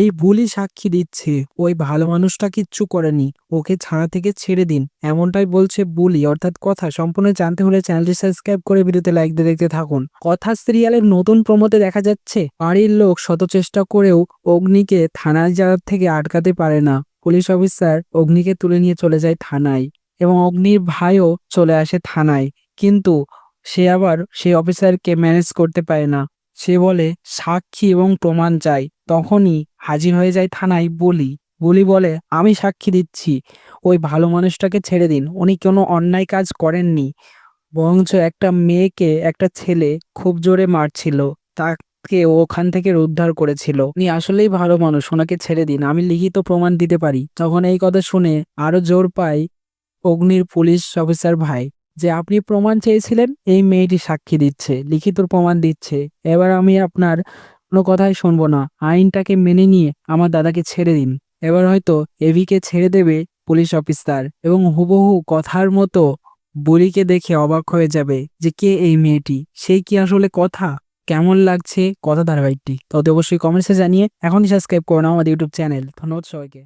এই বুলি সাক্ষী দিচ্ছে ওই ভালো মানুষটা কিচ্ছু করেনি, ওকে ছাড়া থেকে ছেড়ে দিন, এমনটাই বলছে বুলি। অর্থাৎ কথা সম্পূর্ণ জানতে হলে চ্যানেলটি সাবস্ক্রাইব করে ভিডিওতে লাইক দিয়ে দেখতে থাকুন। কথা সিরিয়ালের নতুন প্রমোতে দেখা যাচ্ছে বাড়ির লোক শত চেষ্টা করেও অগ্নিকে থানায় যাওয়ার থেকে আটকাতে পারে না। পুলিশ অফিসার অগ্নিকে তুলে নিয়ে চলে যায় থানায় এবং অগ্নির ভাইও চলে আসে থানায়, কিন্তু সে আবার সেই অফিসারকে ম্যানেজ করতে পারে না। সে বলে সাক্ষী এবং প্রমাণ চাই। তখনই হাজির হয়ে যায় থানায় বুলি। বুলি বলে আমি সাক্ষী দিচ্ছি, ওই ভালো মানুষটাকে ছেড়ে দিন, উনি কোনো অন্যায় কাজ করেননি, বরঞ্চ একটা মেয়েকে একটা ছেলে খুব জোরে মারছিল, তাকে ওখান থেকে উদ্ধার করেছিল, উনি আসলেই ভালো মানুষ, ওনাকে ছেড়ে দিন, আমি লিখিত প্রমাণ দিতে পারি। তখন এই কথা শুনে আরো জোর পায় অগ্নির পুলিশ অফিসার ভাই, যে আপনি প্রমাণ চেয়েছিলেন, এই মেয়েটি সাক্ষী দিচ্ছে, লিখিত প্রমাণ দিচ্ছে, এবার আমি আপনার কোনো কথাই শুনবো না, আইনটাকে মেনে নিয়ে আমার দাদাকে ছেড়ে দিন। এবার হয়তো এভিকে ছেড়ে দেবে পুলিশ অফিসার এবং হুবহু কথার মতো বুড়িকে দেখে অবাক হয়ে যাবে যে কে এই মেয়েটি, সেই কি আসলে কথা। কেমন লাগছে কথা ধারাবাহিকটি তত অবশ্যই কমেন্টসে জানিয়ে এখনই সাবস্ক্রাইব করুন আমাদের ইউটিউব চ্যানেল। ধন্যবাদ সবাইকে।